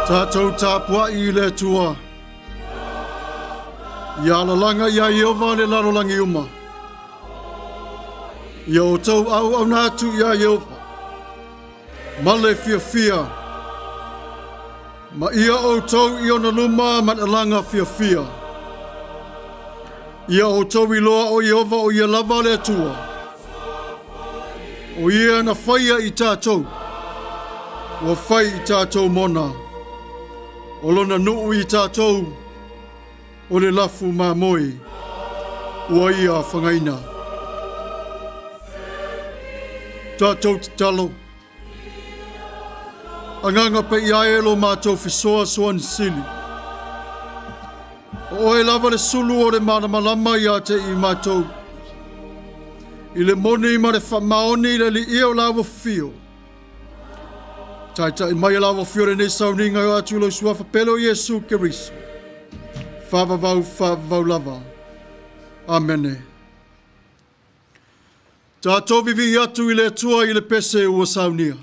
Tātou tāpua I le tua. Ia lalanga ia Yehova le lalolangi uma. Ia o tau au nātu ia Yehova. Ma le fia. Ma ia o tau I ona luma ma langa fia. Ia o tau I loa o Yehova o ia lava le tua. O ia na whaia I tātou. Wa whai I tātou mona. O lona nuu I tātou. O le lafu mā moi. Ua ia whangaina. Tātou te talo. Anganga pe I aelo mātou fisoa soan sili. O e lava le sulu o le malamalama ia te I mātou. I le moni ma le whamaoni le li ia o lawa fio. Tai mai lawa fio le nei Sauniga Lotu lo suafa pelo Yesu Keriso. Whavavau lava. Amene. Tātou vivi atu I le tua I le pese ua Saunia.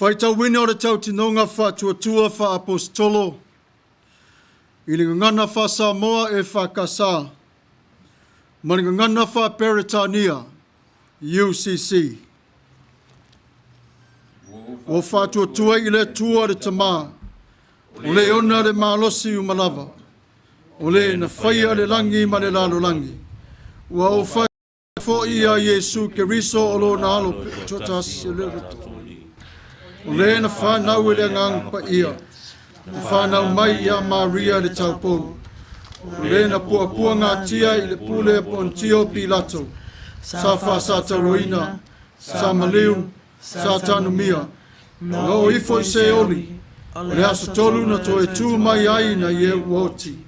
Whaitau wina o le tau tinonga wha tuatua wha apostolo. I le ngana wha Samoa e wha kasa. Ma le ngana wha Peritania, UCC. O wha tuatua I le tua le tama. O le ona le malosi umalava. O le na whaia le langi ma le lalo langi. Ua o whai fo ia Yesu Keriso o lo na alo totasi le rutu. O le na whanau le ngang pa ia. Na whanau mai ia Maria le taupo. O le na puapua ngā tia I le pule Pontio Pilato. Sa wha sa taroina, sa maliu, sa tanumia. Na o ifo I se oli. O le aso tolu na to e tū mai ai na ie uoti.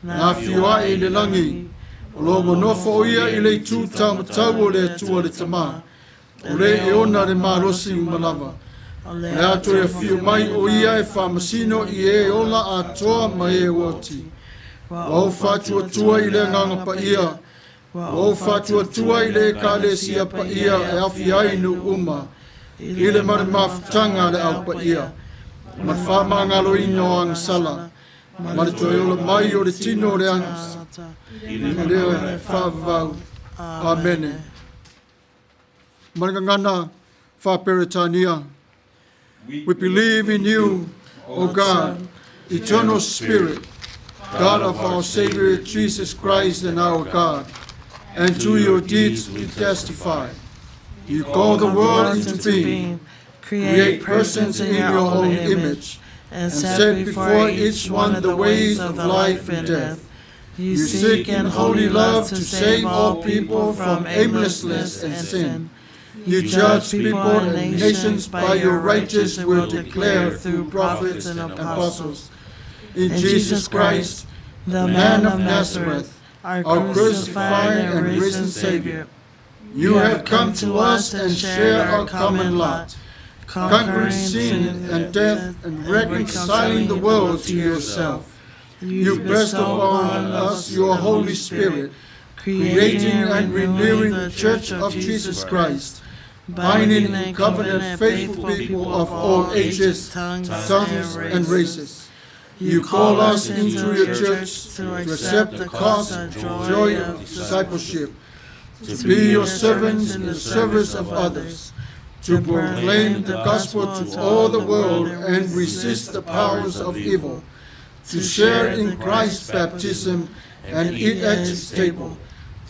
Na whioa e le langi. O lo monofo o ia I le tū tau o le tua le tama. ole e ona le malosi umalava. Le ato e fio mai o ia e whamasino i e ola atoa mai e wati. Wau whatua tua i le nganga pa ia. Wau whatua tua i le kalesia pa ia e awhi ainu uma. I le mare mawhtanga le au pa ia. Ma whamangalo ino ang sala. Ma le toi ola mai o le tino le angsa. I le leo e whavau. Amen. Marangangana whaperetania. We believe in you, O God, eternal Spirit, God of our Savior Jesus Christ and our God, and to your deeds we testify. You call the world into being, create persons in your own image, and set before each one the ways of life and death. You seek in holy love to save all people from aimlessness and sin. You judge people and nations by your righteous will declared through prophets and apostles. In Jesus Christ, the man of Nazareth, our crucified and risen Savior, you have come to us and share our common lot, conquering sin and death and reconciling the world to yourself. You pressed upon us your Holy Spirit, creating and renewing the Church of Jesus Christ, binding in covenant faithful people of all ages, tongues, and races. You call us into your church to accept the cost and joy of discipleship, to be your servants in the service of others, to proclaim the gospel to all the world and resist the powers of evil, to share in Christ's baptism and eat at his table,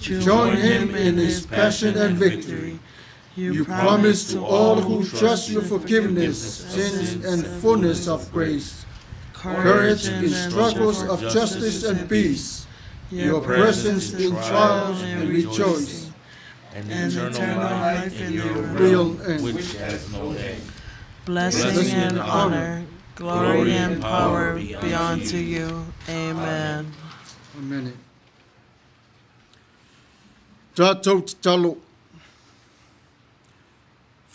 to join him in his passion and victory. You promise to all who trust your forgiveness, sins, and fullness of grace, courage in struggles of justice and peace, your presence in trials and rejoice, and eternal life in your real end, which has no end. Blessing and honor, glory and power be unto you. Amen. Amen. Tātou te talo.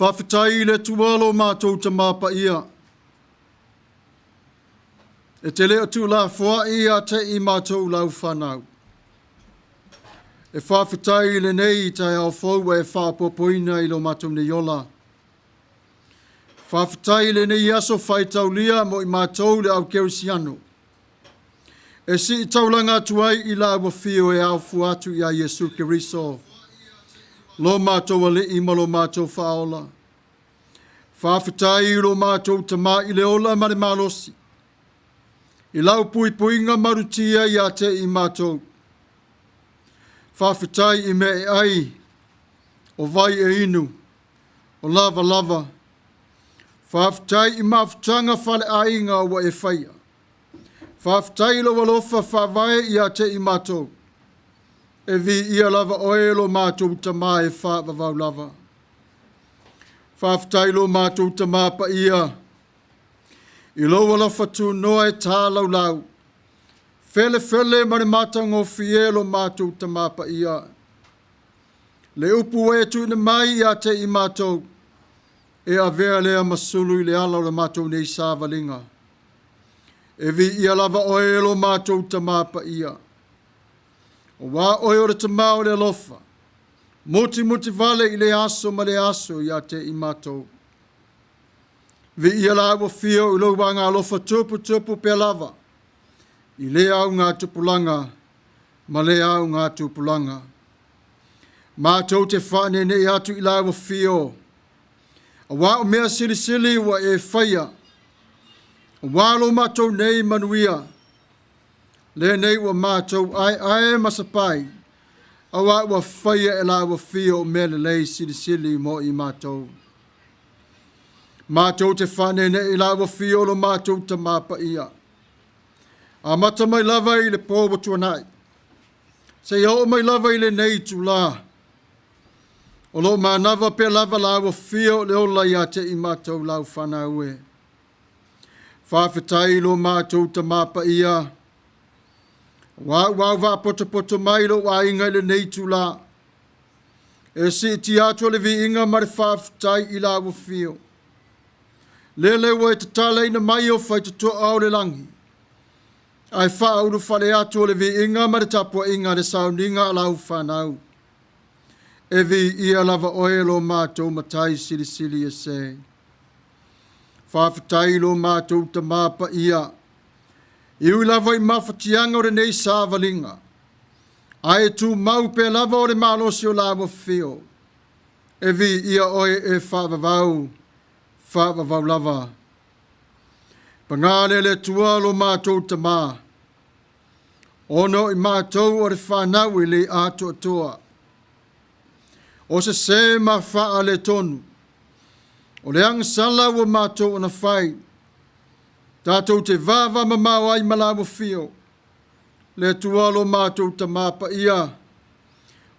Whawhitai le tualo mātou te māpa ia. E te leo tu la fua ia te i mātou lau whanau. E whawhitai le nei tai au whaua e whapopoina i lo mātou ne yola. Whawhitai le nei aso whaitau lia mo i mātou le au kerisiano. E si i taulanga tuai i la ua whio e au fuatu i a Yesu Keriso. Lo mātou ale i malo mātou whaola. Whawhitai i lo mātou te mā i le ola mare malosi. I lau pui puinga marutia i a te i mātou. Whawhitai i me e ai, o vai e inu, o lava lava. Whawhitai i mawhtanga whale ainga o wa e whaia. Whawhitai lo walofa whawai i a te i mātou. E vi ia lava oelo mātou ta mā e whawavau lava. Whawhitai lo mātou ta mā pa ia. I lo walofa tu noa e tā lau lau. Fele mare mātango fielo mātou ta mā pa ia. Le upu e tu ina mai i a te i mātou. E a vea lea masulu i le alau le mātou nei sāvalinga. E vi ia lava oelo mātou ta mā pa ia. O wā oi ora te mao le alofa. Moti vale i le aso ma le aso i a te i mātou. Vi ia la ua whio i lau wanga alofa tupu pe lava. I le au ngā tupulanga, ma le au ngā tupulanga. Mātou te whane ne i atu i la ua whio. A wā o mea sili wa e whaia. A wā lo mātou nei Manuia. Le nei wa mātou ai masapai. A wā wa whaia e la wa whio mea le lei sili mo i mātou. Mātou te whane ne i la wa whio lo mātou ta māpa ia. A mata mai lava i le pōwa tuanai. Se o mai lava i le nei tu la. O lo manawa pe lava la wa whio le ola i ate i mātou lau whanau e. Whawhitai lo mātou ta māpa ia. Wā poto mai lo wā inga le nei tu la. e si ti atu le vi inga mare whaafutai I la wafio. Lele wa te tala ina mai o whai te toa au le langi. Ai wha uru whale atu le vi inga mare tapua inga le Sauniga alau whanau. E vi ia lava oe lo mātou matai sili sili e se. Whaafutai lo mātou ta māpa ia. Iu lava I mawhatianga o re nei sāwalinga. Ai tu mau pe lava o le malosi o la wafio. E vi ia oe e whaavavau lava. Pangale le tua lo mātou ta mā. Ono I mātou o re whanau I le ato toa. O se ma wha le tonu. O le angsala wa mātou ona whai. Tātou te vāva mamau ai malawa fio. Le tualo mātou ta māpa ia.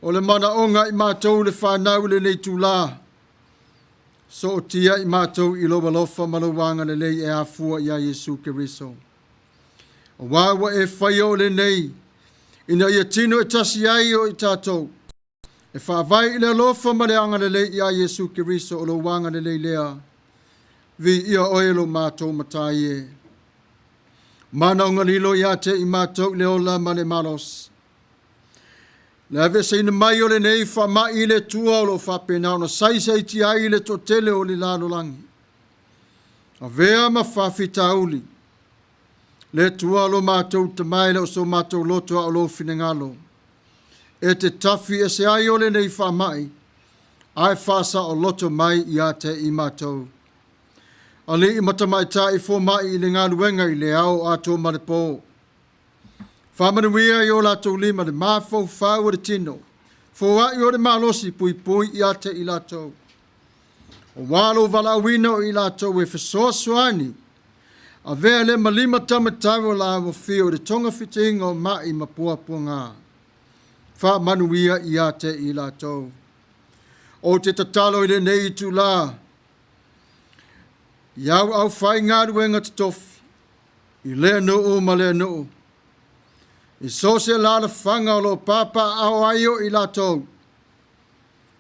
O le mana onga I mātou le whanau le nei tūlā. So o tia I mātou I loa lofa malawanga le lei e afua ia Yesu Keriso. O wawa e whai o le nei. Ina ia tino e tasi ai o I tātou. E whaavai I le lofa maleanga le lei ia Yesu Keriso o lo wanga le lei lea. Vi ia oelo mātou matai e. Mana o ngalilo ia te I mātou le ola ma le malos. Le ave se ina mai o le nei wha mai le tua o lo whapena ona saisa I ti ai le totele o le lalo langi. A vea ma whawhita uli. Le tua lo mātou te mai le o so mātou lotoa o lo finengalo. E te tafi e se ai o le nei wha mai. Ai whasa o loto mai ia te I mātou. Ali I matamai ta I fo mai I le ngā luenga I le au ato marepo. Manuia I o lato lima le mafau whau le tino. Fo ai o le malosi pui pui I ate I lato. O walo vala awina o I lato e whesoa soani. A vea le malima tamatau o la wafio le tonga fitinga o mai mapua punga. Manuia I ate I lato. O te tatalo I le nei tu la. Iau au whai ngā ruenga te tofi. I lea noo ma lea noo. I so se la la whanga o lo papa au aio I latou.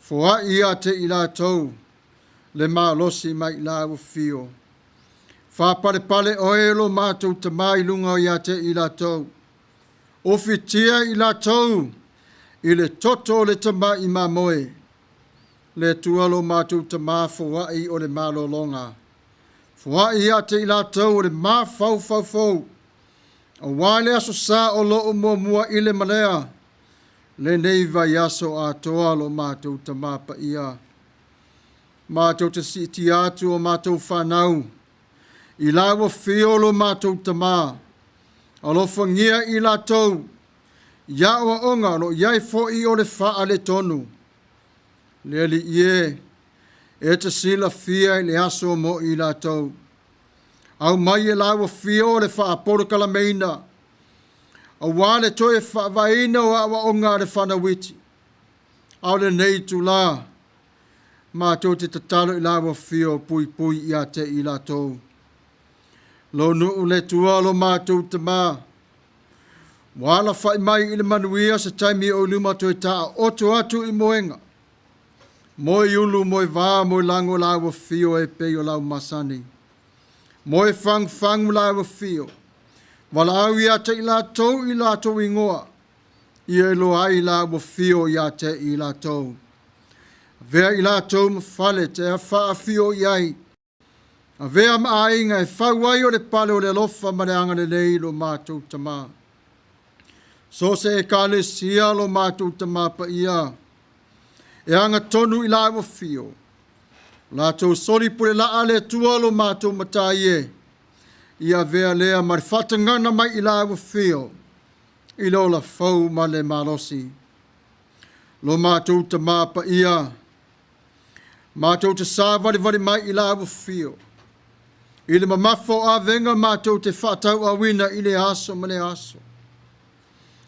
Fua I ate I latou. Le maa losi mai la wafio. Wha pare pale oe lo mātou te mai lunga I ate I latou. O fitia I latou. I le toto le tama I mamoe. Le tualo mātou te maa fua I o le malo longa. Fua I ate I latou o le maa fau fau fau. A wale aso sa o lo o mua I le malea. Le neiva I aso a toa lo mātou ta mapa ia. Mātou te siti atu o mātou whanau. I lawa fio lo mātou ta mā. A lo whangia I latou. Ia o onga lo iai fo I o le wha le tonu. Le li ie. E te sila fia I le aso mo I latou. Au mai e lawa fio le wha aporo kalameina. A wale toe wha vaina o awa onga le whanawiti. Au le nei tu la. Mātou te tatalo I lawa fio pui pui I ate I latou. Lo nuu le tua lo mātou te mā. Wala whai mai I le manuia sa taimi o luma toi taa oto atu I moenga. Moi ulu, moi vā, moi lango lawa fio e pei o lau masani. Moi fang lawa fio. Wala au ia te I latou ingoa. Ia ilo ai lawa fio ia te I latou. Vea I latou mawhale te a wha fio iai. A vea ma ainga e whauai o le pale o le lofa mareanga le nei lo mātou tamā. So se e kale sia lo mātou tamā pa ia. E anga tonu I lawa fio. Lātou sori pure la ale tua lo mātou matai e. Ia vea lea marifata mai I lawa fio. I lo la fau ma le malosi. Lo mātou tamā pa ia. Mātou te sā vari mai I lawa fio. I le mamafo a venga mātou te whatau a wina I le aso ma le aso.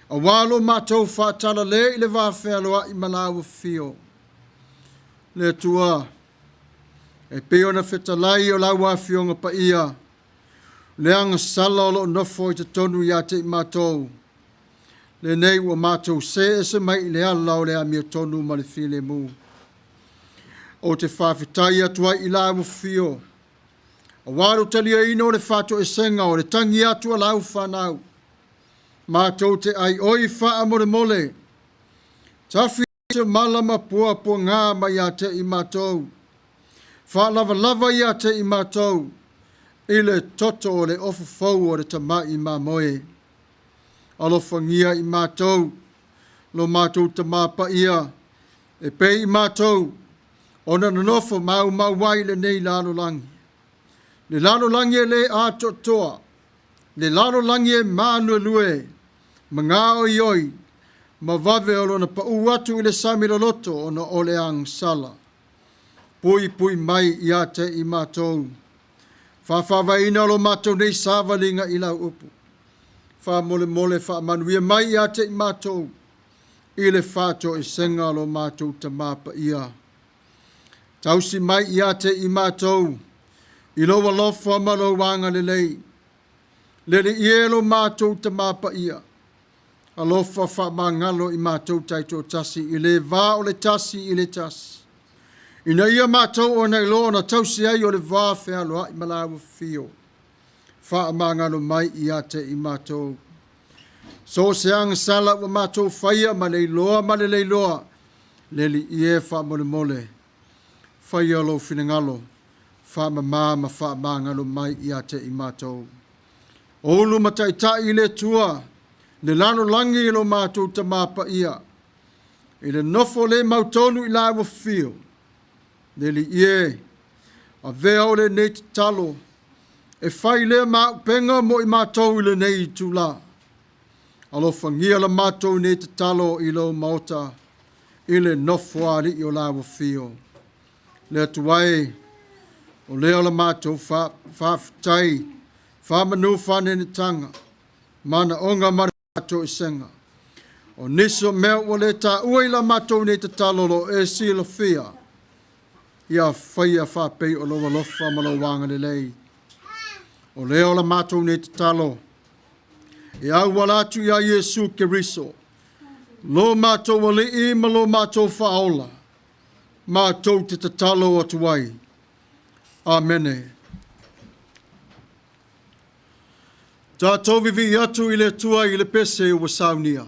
A walo mātou whatala le I le wawhea loa I malawa fio. Le tua. E peona whetalai o lau wawhionga pa ia. Le anga sala o lo nofo I te tonu I ate I mātou. le nei ua mātou se mai i le ala o le amia tonu ma le file mu. O te whawhitai atua i la fio. A waru talia ino le whato e senga o le tangi atua lau whanau. Mātou te ai oi wha mole mole. Tawhi te malama pua pua ngā mai a te i mātou. Wha lava lava i a te i mātou. I le toto o le ofu fau o le tamai i māmoe. Alo whangia i mātou. Lo mātou ta māpa ia. E pe i mātou. Ona nanofo mau wai le nei lalo langi. Le lalo langi e le a totoa. Le lalo langi e mānua lue. Mga oi oi. Ma vave o lona pa uatu i le Sauniga Lotu o na ole ang sala. Pui pui mai i ate i mātou. Whawhawaina lo mātou nei sāwalinga i lau upu. Wha mole mole wha Manuia mai i ate i mātou. I le whāto i senga lo mātou ta māpa ia. Tausi mai i ate i mātou. I lo walofa malo wanga le lei. Le ielo mātou ta māpa ia. Alofa wha mangalo i mātou taito tasi. I le vā o le tasi i le tasi. Ina ia mātou o nei lo na tausi ai o le vā whea loa i malawa fio. Wha mangalo mai i ate i mātou. So se anga sala wa mātou whaia ma le loa. Le li ie wha mole mole. Whaia lo whinangalo. Wha ma wha mangalo mai i ate i mātou. Olu mataitai i le tua. Le lano langi i lo mātou ta māpa ia. I le nofo le mautonu i lawa fio. Le li ie. A vea o le nei talo. E whai le mau penga mo i mātou i le nei tula. Alo whangia la mātou nei talo i lo maota. I le nofo ali i o lawa fio. Le atuai. O leo la mātou whawhitai. Whamanu whanene tanga. Mana onga mara. Mātou i senga. O niso mea o le tā ua la mātou nei te talolo e si la fia. Ia whaia whapei o loa lofa ma lo wanga le lei. O leo la mātou nei te talo. E au walatu ia Yesu Keriso. Lo mātou wale i ma lo mātou whaola. Mātou te talo atuai. Amene. Tātou vivi atu i le tua i le pese o Sauniga.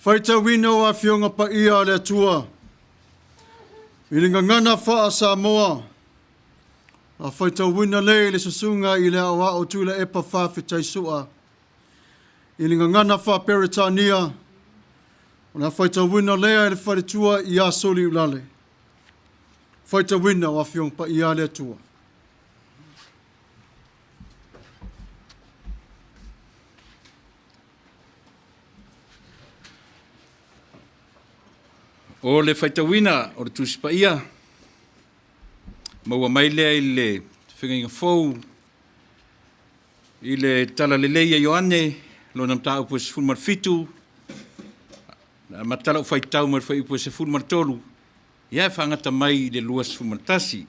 Faita wino a fionga pa ia le tua. Ilinga ngana fa a Samoa. A faita wina le susunga i le awa o Tuilaepa fa fitaisua. Ilinga ngana fa Peritania. Ona faita wina le wharitua i a soli ulale. Faita wina a fionga pa ia le tua. O le whaitawina o le tusipa ia. Maua mai lea i le whinga fau. I le tala le leia Ioane. Lo nam tau po se fulmar fitu. Na matala o whaitau mar whai po se fulmar tolu. Ia whangata mai i le luas fulmar tasi.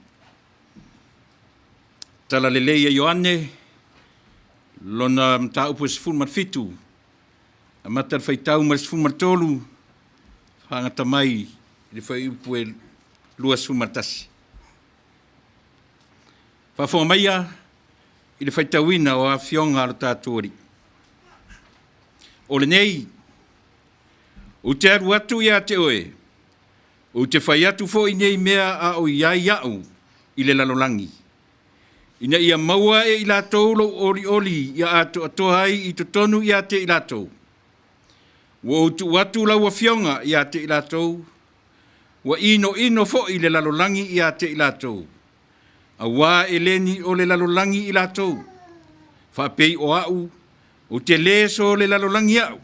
Tala le leia Ioane. Lo nam tau po se fulmar fitu. Na matala whaitau mar se fulmar tolu. Hangata mai le whai upu e lua sumatasi. Whawhonga maia i le whaitawina o a whionga alo tātuari. O le nei, o te aru atu ia te oe, o te whai atu fo i nei mea a o iai au i le lalolangi. Ina ia maua e i lātou lo oli ia ato atohai i totonu ia te i lātou. Wa tu watu la wa fionga ia te ilatou. Wa ino fo i le lalolangi ia te ilatou. A wa eleni o le lalolangi ilatou. Fa pei o au. O te le so le lalolangi au.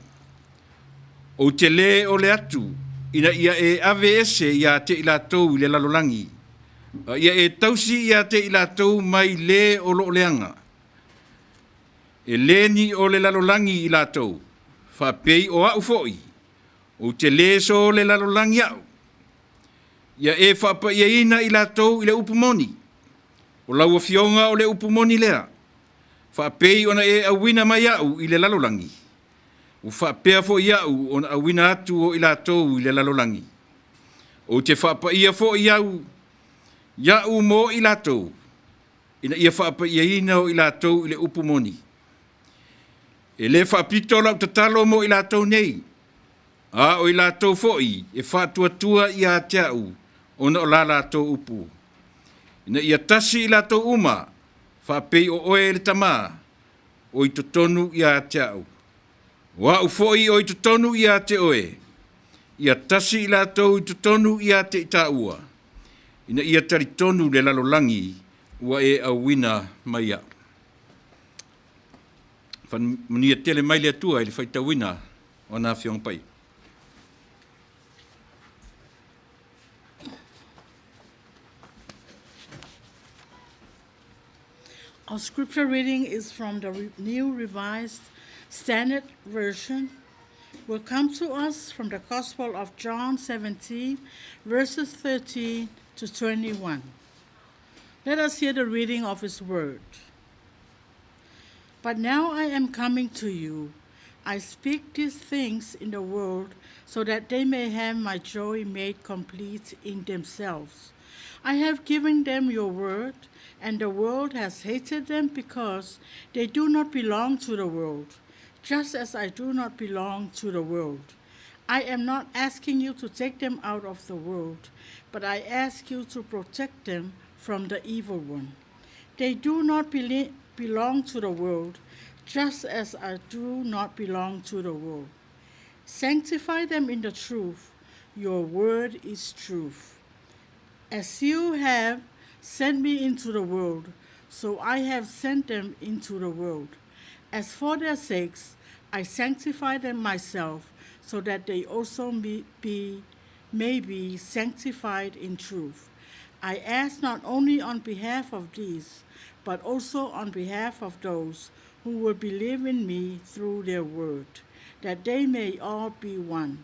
O te le o le atu. Ina ia e ave ese ia te ilatou i le lalolangi. Ia e tausi ia te ilatou mai le o lo leanga. E leni o le lalolangi ilatou. Fa pei o au foi. O te leso le lalolangi au. Ia e fa pa ia ina i latou i le upumoni. O lau fionga o le upumoni lea. Fa pei ona e awina mai au i le lalolangi. O fa pea fo ia au ona awina atu o i latou i le lalolangi. O te fa pa ia fo ia u mo i latou. Ina ia fa pa ia ina o i latou i le upumoni. E le whapito lau tatalo mo i lātou nei. A o i lātou foi, e whātua i a te au, ona o la lātou upu. Ina ia tasi i lātou uma, whapei o oe le tamā, o i totonu i a te au. Wa u foi o i totonu i a te oe. Ia tasi i lātou i totonu i a te ita ua. Ina ia taritonu le lalolangi, ua e awina mai au. Manuia tele mai le atua i le whaitawina o nā whiong pai. Our scripture reading is from the New Revised Standard Version. Will come to us from the Gospel of John 17, verses 13 to 21. Let us hear the reading of his word. But now I am coming to you. I speak these things in the world so that they may have my joy made complete in themselves. I have given them your word, and the world has hated them because they do not belong to the world, just as I do not belong to the world. I am not asking you to take them out of the world, but I ask you to protect them from the evil one. They do not belong to the world, just as I do not belong to the world. Sanctify them in the truth. Your word is truth. As you have sent me into the world, so I have sent them into the world. As for their sakes, I sanctify them myself, so that they also may be sanctified in truth. I ask not only on behalf of these, but also on behalf of those who will believe in me through their word, that they may all be one,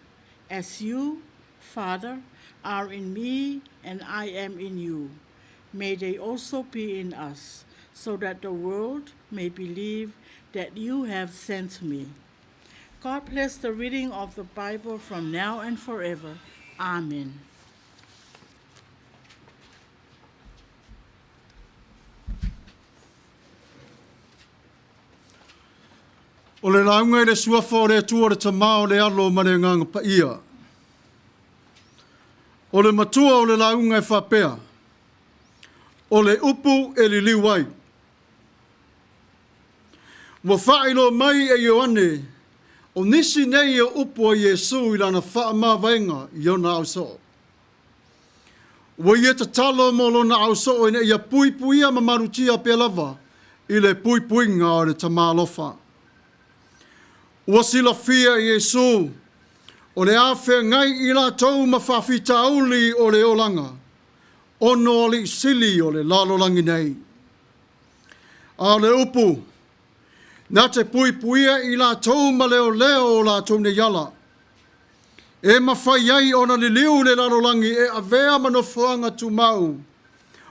as you, Father, are in me and I am in you. May they also be in us, so that the world may believe that you have sent me. God bless the reading of the Bible from now and forever. Amen. O le launga i le suafa o le atua le tamā o le alo ma le nganga pa ia. O le matua o le launga e whapea. O le upu e li liwai. Wa whailo mai e Ioane, o nisi nei o upu a Yesu i lana wha ma vaenga i ona au so. Wa ia ta talo mo lona au so ina ia pui puia ma marutia pe lava i le pui puinga o le tamā lofa. Ua sila fia Yesu, o le awhia ngai i la tau ma whawhita auli o le olanga, ono li sili o le lalolangi nei. A le upu, na te pui puia i la tau ma leo leo o la tau ne yala. E mawhai ai ona li liu le lalolangi e avea manofuanga tu mau,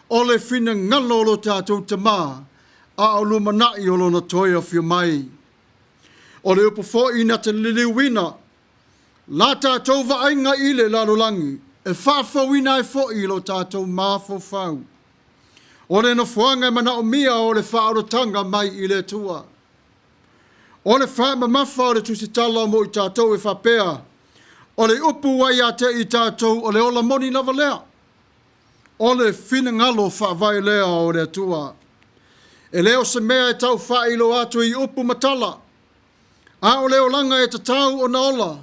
o le fina ngalo lo tātou tamā, a o lumanai o lona toia whio mai. O le upu fo ina te liliwina, la tātou vaenga i le lalolangi, e whawhawina e fo i lo tātou māwhau whau. O le nofuanga e mana o mia o le whaarotanga mai i le tua. O le whaamamafa o le tusitala mo i tātou e whapea, o le upu wai a te i tātou o le ola moni lava lea. O le whina ngalo whaavai lea o le tua. E leo se mea e tau whailo atu i upu matala. A o leo langa e tatau o na ola,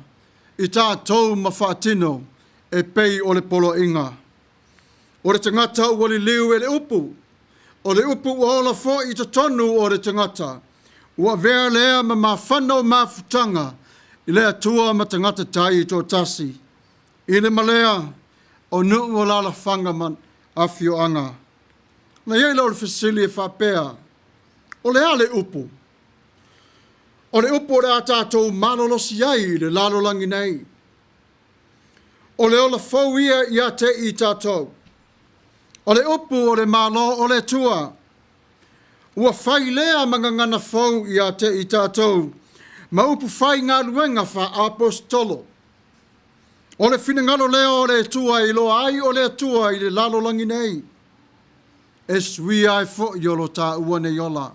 i tātou ma whaatino e pei o le polo inga. O le tangata ua li liu e le upu, o le upu ua ola fo i tatonu o le tangata, ua vea lea ma mawhanau mawhutanga, i lea tua ma tangata tai i tō tasi. I le malea, o nuu o lala whangaman a fio anga. Na iei lau le fasili e whapea, o le ale upu. O le upo le a tātou malolosi ai le lalolangi nei. O le ola fau ia i a te i tātou. O le upu o le malo o le tua. Ua whai lea mangangana fau i a te i tātou. Ma upu whai ngā luenga wha apostolo. O le whinangalo leo o le tua i lo ai o le tua i le lalolangi nei. E sui ai fo i olo tā ua ne yola.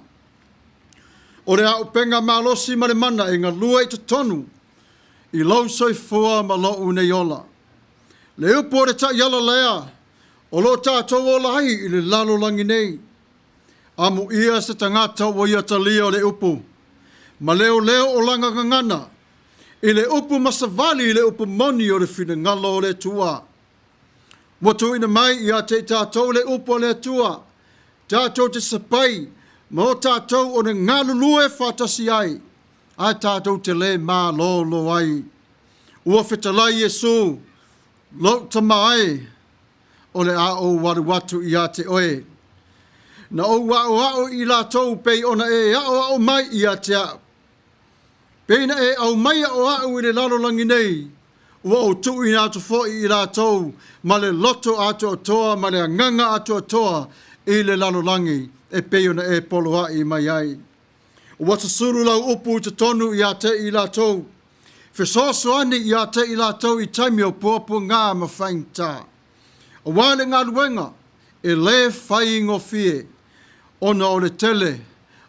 O le au penga malosi ma le mana e ngā lua i te tonu, i lau soifua ma lau ne yola. Le upu o le ta yala lea, o lo tātou o lai i le lalolangi nei. Amu ia se tangata o ia talia o le upu, ma leo leo o langa ngangana, i le upu masavali i le upu moni o le whina ngalo o le tua. Motu ina mai i a te tātou le upu o le tua, tātou te sapai, ma o tātou o ne ngalulue whatasi ai, ai tātou te le mā lo ai. Ua whetalai Yesu, lo tamai, o le a o waruwatu i a te oe. Na o wao i la tau pei ona e a o mai i a te au. Peina e au mai o i le lalolangi nei, ua o tu i atu fo i la tau, ma le loto atu o toa, ma le anganga atu o toa, i le lalolangi. E peona e poloa i mai ai. Ua ta suru lau upu te tonu i a te i la tau. Whesoso ani i a te i la tau i taimi o puapu ngā ma whainta. O wale ngā luenga, e le whaingo fie, ona o le tele,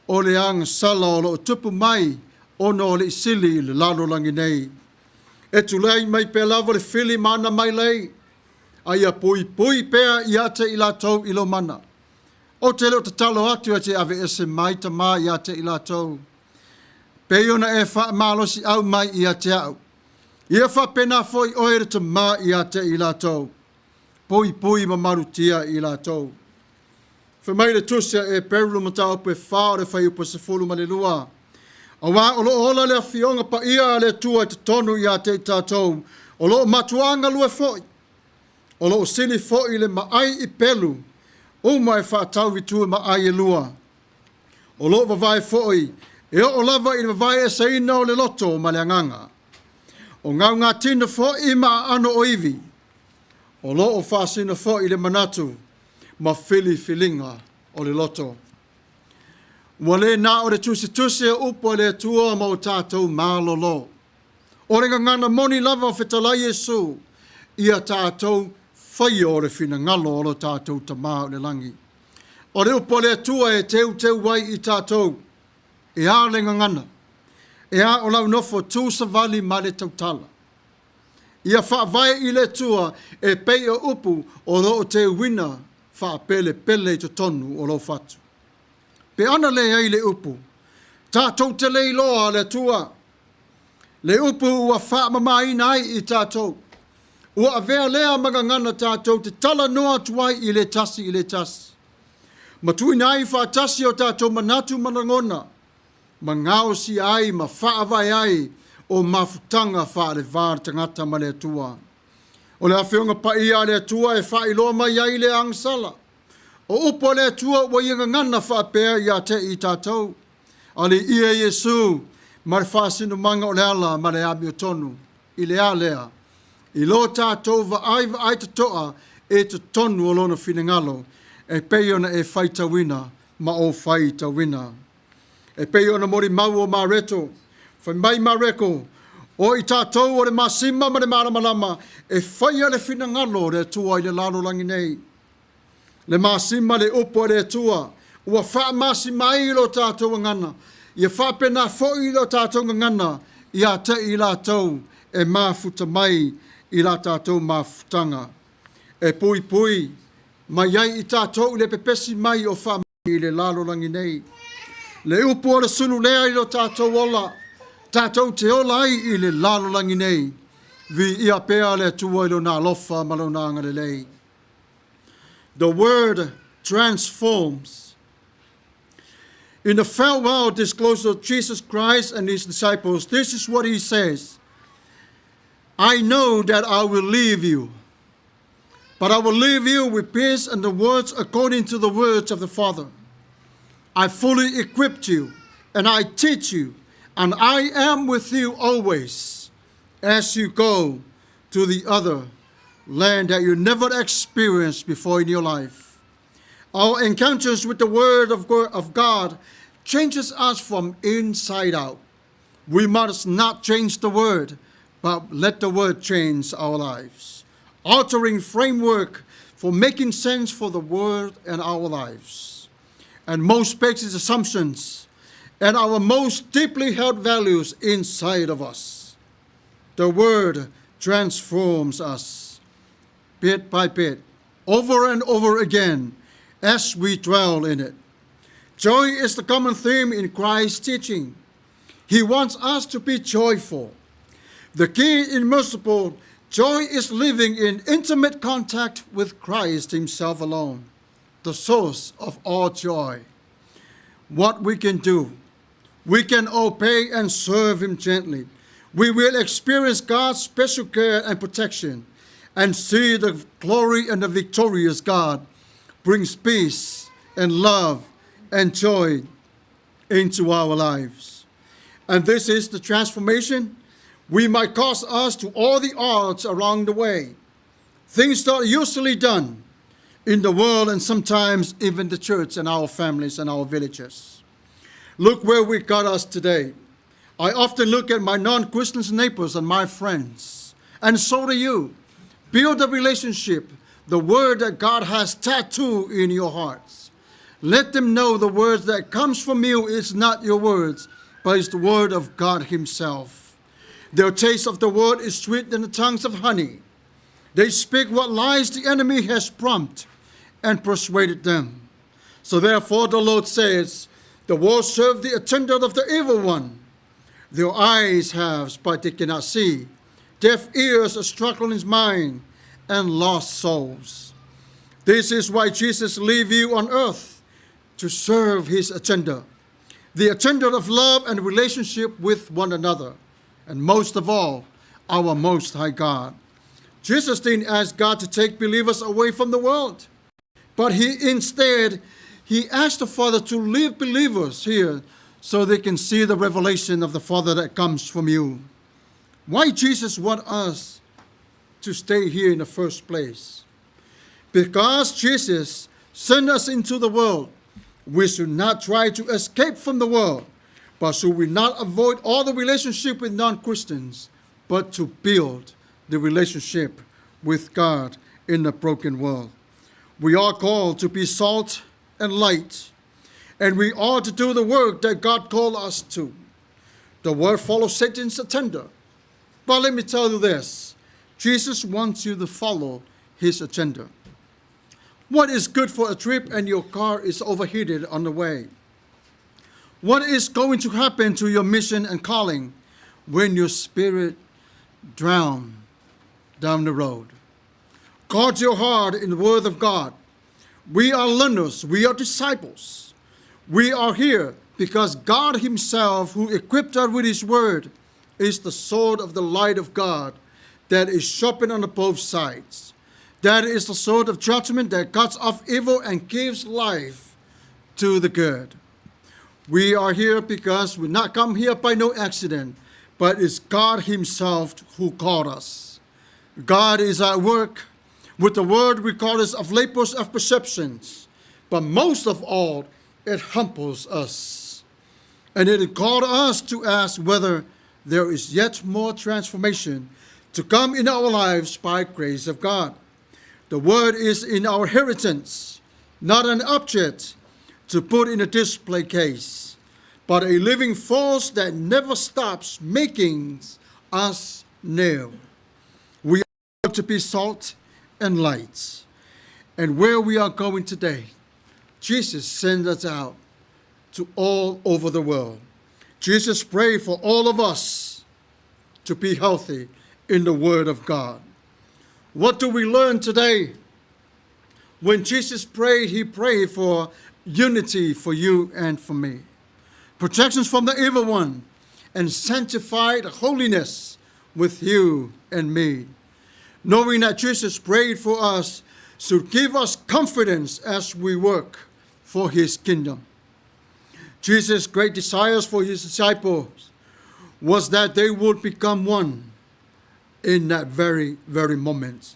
o le anga sala o lo tupu mai, ona o le isili i le lalolangi nei. E tu lei mai pe lava le fili mana mai lei, ai a pui pea i a te i la tau i lo mana. O te leo te talo atu a te ave ese mai ta mai i a te i la tau. Peiona e wha malosi au mai i a te au. Ia wha pena foi oere te mai i a te i la tau. Pui ma marutia i la tau. Wha mai le tusia e perulu ma tau pe whao le whai upa se fulu ma le lua. A wā o lo ola le fionga pa ia le tua te tonu i a te i tātou. O lo matuanga lue foi. o lo sili fo i le maai i pelu, o mai whaatau vitua maai e lua. O lo vavai fo i, e o lava i vavai e saina o le loto ma le anganga. O ngau ngā tina fo i ma ano o iwi, o lo o whaasina fo i le manatu, ma fili filinga o le loto. Wale na o le tusi e upo le tua ma o tātou mālolo. O renga ngana moni lava o whetala Yesu, ia tātou whai o le whina ngalo o lo tātou tamā o le langi. O le upo le tua e teu wai i tātou, e a renga ngana, e a o lau nofo tū savali ma le tautala. Ia whaavai i le tua e pei o upu o lo o te wina whaapele pele to tonu o lo fatu. Pe ana le ai le upu, tātou te leiloa le tua, le upu ua whaamamaina ai i tātou, ua avea lea magangana tātou te tala noa tuai i le tasi. Matui nai whaatasi o tātou manatu manangona, ma ngao si ai ma whaavai ai o mafutanga wha le vār tangata ma le tua. O le awhionga pa ia le tua e whailoa mai ai le angsala. O upo le tua wa inga ngana whaapea ia te i tātou. Ali ia Yesu, ma le whaasinu manga o le ala ma le ami o tonu, i le alea. I lo tātou va ai tatoa e te tonu o lona whinengalo, e peiona e whaita wina, ma o whaita wina. E peiona mori mau o mareto, whai mai mareko, o i tātou o le masima ma le maramalama, e whaia le whinengalo le tua i le lalo langi nei. Le masima le upo le tua, ua wha masima i lo tātou ngana, ia wha pena fo i lo tātou ngana, ia te i la tau, e mafuta mai i la tātou mafutanga. E pui, mai ai i tātou le pepesi mai o wha mai i le lalo langi nei. Le upo le sunu lea i lo tātou ola, tātou te ola ai i le lalo langi nei, vi ia pea le tua i lo nā lofa ma lo nanga le lei. The word transforms. In the farewell disclosure of Jesus Christ and his disciples, this is what he says. I know that I will leave you, but I will leave you with peace and the words according to the words of the Father. I fully equipped you, and I teach you, and I am with you always as you go to the other land that you never experienced before in your life. Our encounters with the Word of God changes us from inside out. We must not change the Word, but let the Word change our lives. Altering framework for making sense for the Word and our lives. And most basic assumptions and our most deeply held values inside of us. The Word transforms us bit by bit, over and over again, as we dwell in it. Joy is the common theme in Christ's teaching. He wants us to be joyful. The key in merciful joy is living in intimate contact with Christ himself alone, the source of all joy. What we can do, we can obey and serve him gently. We will experience God's special care and protection and see the glory and the victorious God brings peace and love and joy into our lives. And this is the transformation we might cause us to all the odds along the way. Things that are usually done in the world and sometimes even the church and our families and our villages. Look where we got us today. I often look at my non-Christian neighbors and my friends, and so do you. Build a relationship, the word that God has tattooed in your hearts. Let them know the words that comes from you is not your words, but it's the word of God himself. Their taste of the word is sweet than the tongues of honey. They speak what lies the enemy has prompted and persuaded them. So therefore the Lord says, the world serve the attendant of the evil one. Their eyes have, but they cannot see. Deaf ears are struck on his mind, and lost souls. This is why Jesus leave you on earth, to serve his agenda. The agenda of love and relationship with one another, and most of all, our Most High God. Jesus didn't ask God to take believers away from the world, but he asked the Father to leave believers here so they can see the revelation of the Father that comes from you. Why Jesus want us to stay here in the first place? Because Jesus sent us into the world, we should not try to escape from the world, but should we not avoid all the relationship with non-Christians, but to build the relationship with God in the broken world. We are called to be salt and light, and we are to do the work that God called us to. The world follows Satan's agenda. But let me tell you this, Jesus wants you to follow his agenda. What is good for a trip and your car is overheated on the way? What is going to happen to your mission and calling when your spirit drowns down the road? Guard your heart in the Word of God. We are learners. We are disciples. We are here because God himself, who equipped us with his Word, is the sword of the light of God that is sharpened on both sides. That is the sword of judgment that cuts off evil and gives life to the good. We are here because we not come here by no accident, but it's God himself who called us. God is at work with the word regardless of labels of perceptions, but most of all, it humbles us. And it called us to ask whether there is yet more transformation to come in our lives by grace of God. The word is in our inheritance, not an object to put in a display case, but a living force that never stops making us new. We are to be salt and light. And where we are going today, Jesus sent us out to all over the world. Jesus prayed for all of us to be healthy in the Word of God. What do we learn today? When Jesus prayed, he prayed for unity for you and for me, protections from the evil one, and sanctified holiness with you and me. Knowing that Jesus prayed for us should give us confidence as we work for his kingdom. Jesus' great desires for his disciples was that they would become one in that very, very moment.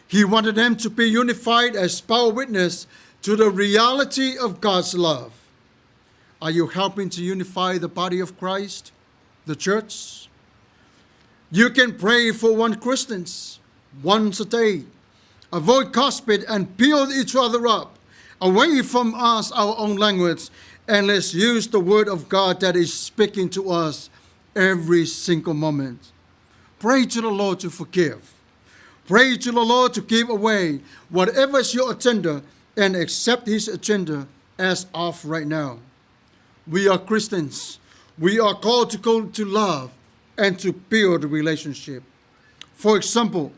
He wanted them to be unified as power witness to the reality of God's love. Are you helping to unify the body of Christ, the church? You can pray for one Christians once a day. Avoid gossip and build each other up. Away from us our own language, and let's use the word of God that is speaking to us every single moment. Pray to the Lord to forgive. Pray to the Lord to give away whatever is your agenda and accept his agenda as of right now. We are Christians. We are called to go to love and to build a relationship. For example,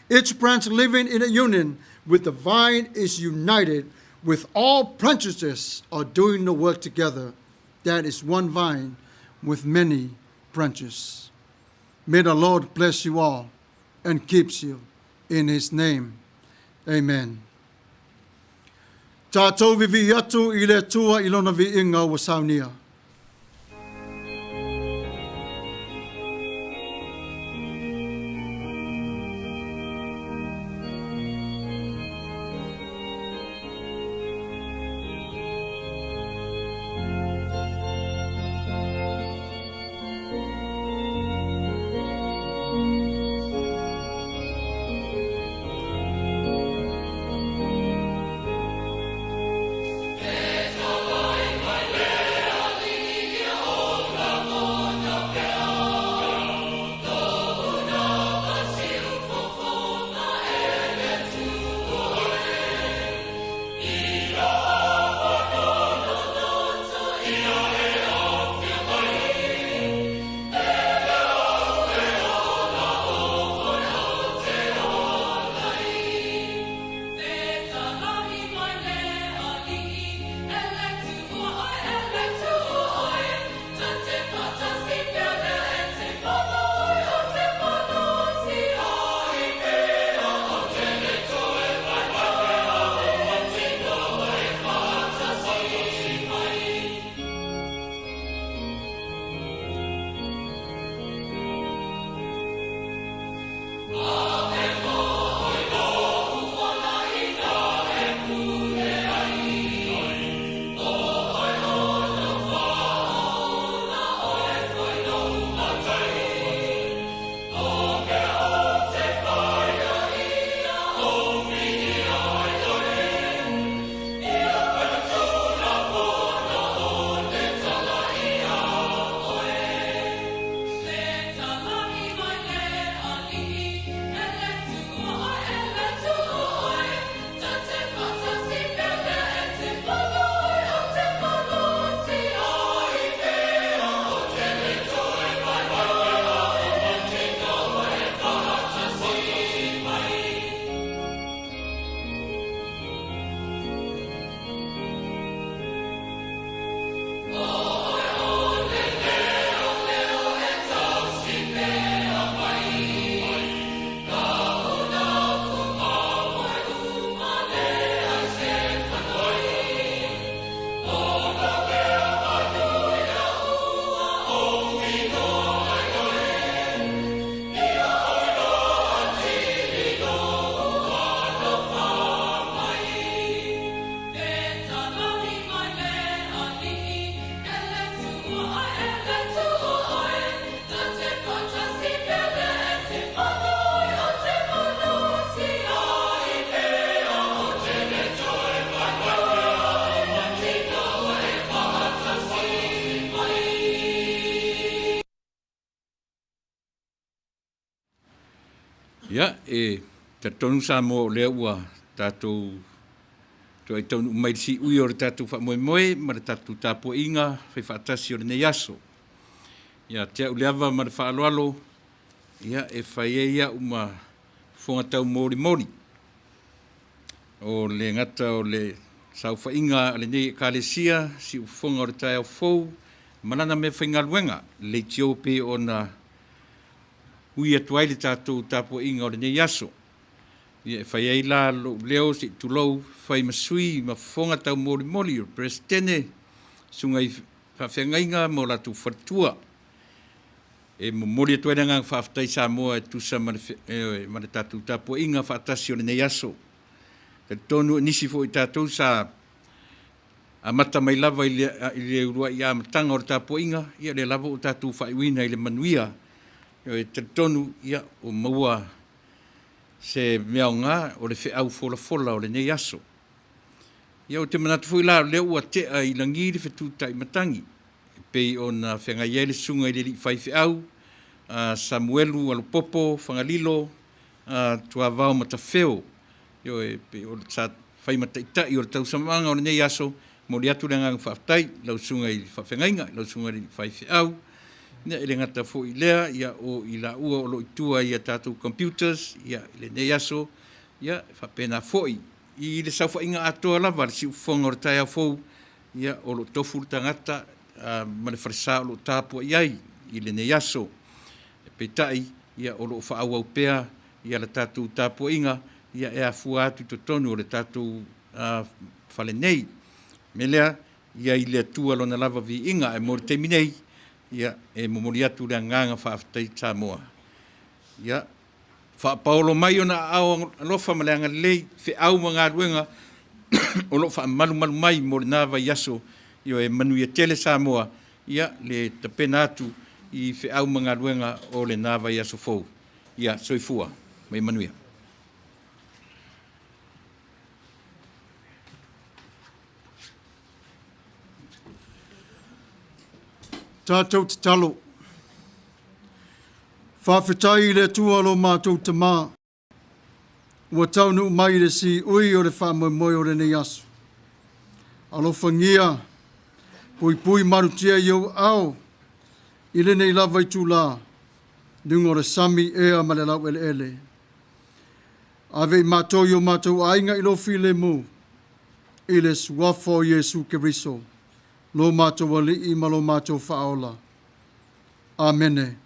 each branch living in a union with the vine is united with all branches are doing the work together. That is one vine with many branches. May the Lord bless you all and keeps you in his name. Amen. Tātou vivi atu I le tua ilona vi inga wa Sauniga. Ia, te tonu sa mo lea ua tātou to ai tonu mai si ui o re tātou wha moe moe, ma re tātou tāpua inga, whai whaatasi o re nei aso. Ia, te au leava ma re whaaloalo, ia, e whai e ia uma whonga tau mori mori. O le ngata o le sau whainga, le nei ka le sia, si u whonga o re tai au fou, manana me whainga luenga, le tio pe o na ui atuai le tātou tāpua inga o le nei aso. Ia, whai ei la leo si tulou, whai masui, ma whonga tau mori mori, o prestene, sungai whawhiangainga mo la tu whatua. E mo mori atuai ngang whawhtai sa moa e tusa ma le tātou tāpua inga whaatasi o le nei aso. Te tonu nisi fo i tātou sa a mata mai lava i le urua i a matanga o le tāpua inga, ia le lava o tātou whaiwina i le Manuia. E te tonu ia o maua se mea o ngā o le whi au fola o le nei aso. Ia o te manatu fui la leo ua tea i langiri whetūtai matangi. Pei o na whenga iele sunga i le li whai whi au, Samuelu Alopopo, Whangalilo, tua vau matawheo. Io e pe o sa whai mataitai o le tau samanga o le nei aso, mo li atu le ngang whaftai, lau sunga i whawhengainga, lau sunga i whai whi au. Nea ele ngata fo i lea, ia o i la ua o lo itua ia tātou computers, ia le nei aso, ia whapena fo i le sau whainga atoa lava, le si ufonga o le tai au fou, ia o lo tofu tangata, ma le wharesa o lo tāpua iai, i le nei aso. E peitai, ia o lo whaau au pea, ia le tātou tāpua inga, ia e a fua atu to tonu o le tātou whale nei. Melea, ia i le atua lona lava vi inga, e mori teimi nei, ia e momori atu le nganga whaaftai tā moa. Ia, whaapaolo mai o na ao alofa ma le anga lei, whi au ma ngā ruenga, o lo wha malu mai mo le nāwa yaso, io e Manuia tele sā moa, ia le tapena atu i whi au ma ngā ruenga o le nāwa yaso fou. Ia, soifua, mai Manuia. Tātou te talo. Whawhitai le tualo mātou te mā. Ua taunu mai le si ui o le whamoe o le nei aso. Alofa ngia, pui marutia iau au, i le nei lava i tū la, dungo le sami ea ma le lau ele. Ave i mātou i o mātou ainga i lo file mu, i le suafo Jesu Keriso. Lo mātou wali i malo mātou whaola. Amene.